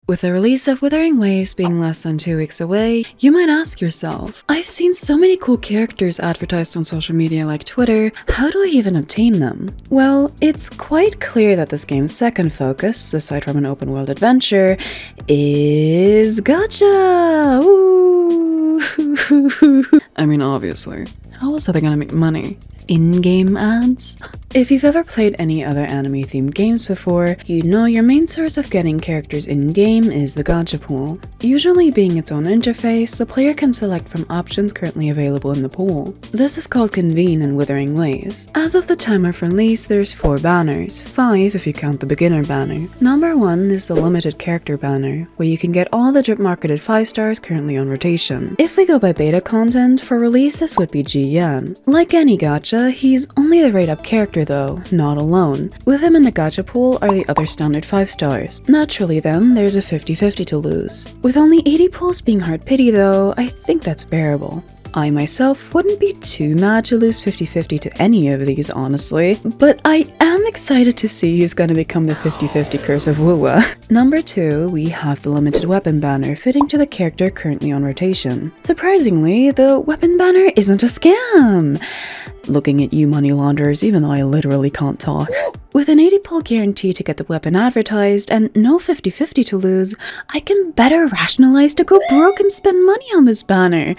With the release of Wuthering Waves being less than 2 weeks away, you might ask yourself, I've seen so many cool characters advertised on social media like Twitter, how do I even obtain them? Well, it's quite clear that this game's second focus, aside from an open world adventure, is gacha! Ooh. I mean, obviously. How else are they gonna make money? In-game ads? If you've ever played any other anime-themed games before, you know your main source of getting characters in-game is the gacha pool. Usually being its own interface, the player can select from options currently available in the pool. This is called Convene in Wuthering Waves. As of the time of release, there's 4 banners, 5 if you count the beginner banner. Number 1 is the limited character banner, where you can get all the drip marketed 5 stars currently on rotation. If we go by beta content, for release this would be Ji-Yan. Like any gacha, he's only the rate up character though, not alone. With him in the gacha pool are the other standard 5 stars. Naturally then, there's a 50-50 to lose. With only 80 pulls being hard pity though, I think that's bearable. I myself wouldn't be too mad to lose 50-50 to any of these, honestly, but I am excited to see who's gonna become the 50-50 Curse of Wuwa. Number 2, we have the limited weapon banner fitting to the character currently on rotation. Surprisingly, the weapon banner isn't a scam! Looking at you money launderers, even though I literally can't talk. With an 80 pull guarantee to get the weapon advertised and no 50-50 to lose, I can better rationalize to go broke and spend money on this banner.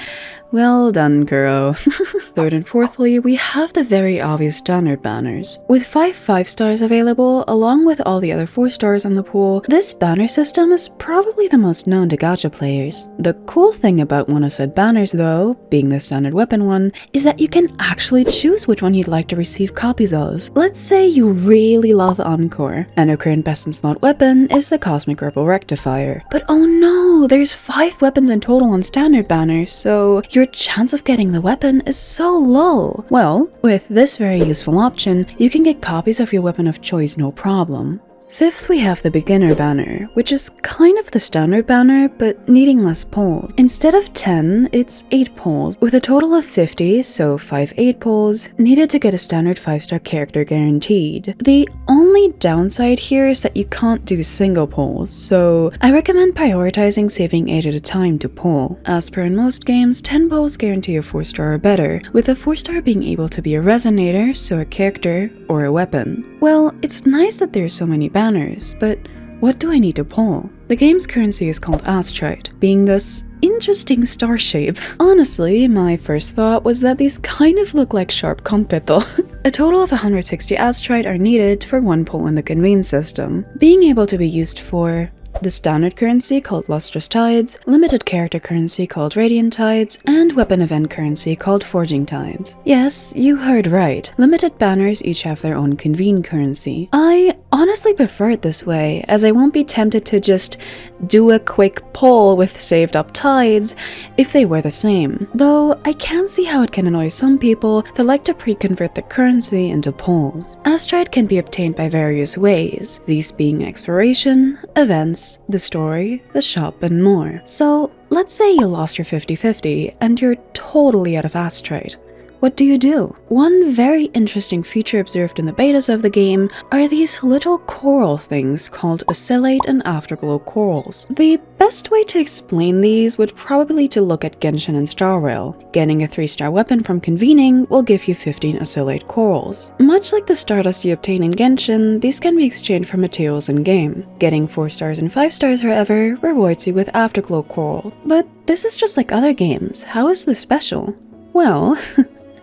Well done, Kuro. Third and fourthly, we have the very obvious standard banners. With 5 stars available, along with all the other 4 stars on the pool, this banner system is probably the most known to gacha players. The cool thing about one of said banners though, being the standard weapon one, is that you can actually choose which one you'd like to receive copies of. Let's say you really love Encore, and our current best in slot weapon is the Cosmic Rebel Rectifier. But oh no, there's 5 weapons in total on standard banners, so your chance of getting the weapon is so low. Well, with this very useful option, you can get copies of your weapon of choice no problem. Fifth, we have the beginner banner, which is kind of the standard banner, but needing less pulls. Instead of 10, it's 8 pulls, with a total of 50, so 5 8 pulls, needed to get a standard 5-star character guaranteed. The only downside here is that you can't do single pulls, so I recommend prioritizing saving 8 at a time to pull. As per in most games, 10 pulls guarantee a 4-star or better, with a 4-star being able to be a resonator, so a character, or a weapon. Well, it's nice that there's so many banners, but what do I need to pull? The game's currency is called Astrite, being this interesting star shape. Honestly, my first thought was that these kind of look like sharp compito. A total of 160 Astrite are needed for 1 pull in the convene system, being able to be used for the standard currency called Lustrous Tides, limited character currency called Radiant Tides, and weapon event currency called Forging Tides. Yes, you heard right. Limited banners each have their own convene currency. I honestly prefer it this way, as I won't be tempted to just do a quick pull with saved up tides if they were the same. Though I can see how it can annoy some people that like to pre-convert the currency into pulls. Astrite can be obtained by various ways, these being exploration, events, the story, the shop, and more. So let's say you lost your 50-50 and you're totally out of Astrite. What do you do? One very interesting feature observed in the betas of the game are these little coral things called Oscillate and Afterglow corals. The best way to explain these would probably to look at Genshin and Star Rail. Getting a 3-star weapon from convening will give you 15 Oscillate corals. Much like the Stardust you obtain in Genshin, these can be exchanged for materials in-game. Getting 4 stars and 5 stars, however, rewards you with Afterglow coral. But this is just like other games. How is this special? Well,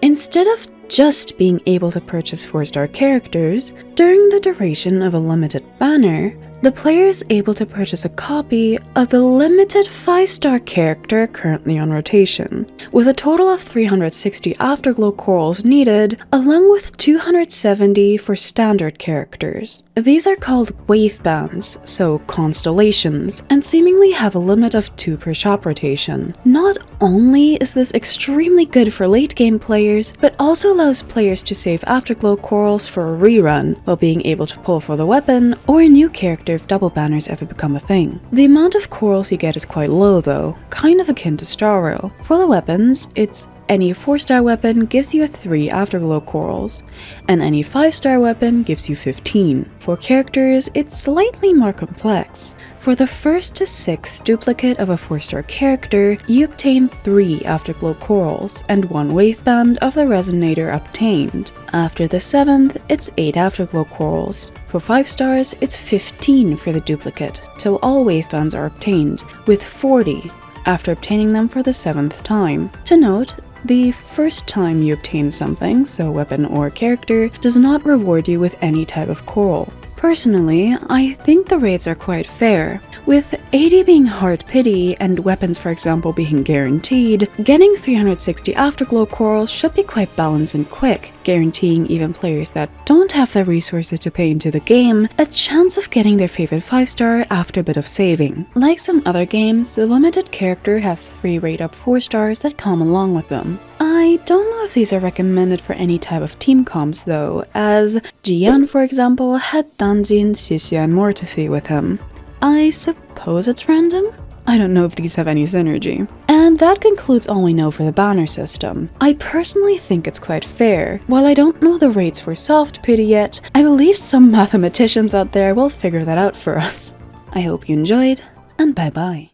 instead of just being able to purchase 4-star characters, during the duration of a limited banner, the player is able to purchase a copy of the limited 5-star character currently on rotation, with a total of 360 Afterglow corals needed, along with 270 for standard characters. These are called wave bands, so constellations, and seemingly have a limit of 2 per shop rotation. Not only is this extremely good for late game players, but also allows players to save Afterglow corals for a rerun, while being able to pull for the weapon or a new character if double banners ever become a thing. The amount of corals you get is quite low though, kind of akin to Star Rail. For the weapons, it's any 4-star weapon gives you 3 Afterglow Corals, and any 5-star weapon gives you 15. For characters, it's slightly more complex. For the 1st to 6th duplicate of a 4-star character, you obtain 3 Afterglow Corals and 1 Waveband of the Resonator obtained. After the 7th, it's 8 Afterglow Corals. For 5 stars, it's 15 for the duplicate, till all Wavebands are obtained, with 40 after obtaining them for the 7th time. To note, the first time you obtain something, so weapon or character, does not reward you with any type of coral. Personally, I think the rates are quite fair. With 80 being hard pity and weapons for example being guaranteed, getting 360 Afterglow Corals should be quite balanced and quick, guaranteeing even players that don't have the resources to pay into the game a chance of getting their favorite 5-star after a bit of saving. Like some other games, the limited character has 3 rate-up 4 stars that come along with them. I don't know if these are recommended for any type of team comps though, as Jian, for example, had Danjin, Xixia, and Mortifi with him. I suppose it's random? I don't know if these have any synergy. And that concludes all we know for the banner system. I personally think it's quite fair. While I don't know the rates for soft pity yet, I believe some mathematicians out there will figure that out for us. I hope you enjoyed, and bye bye.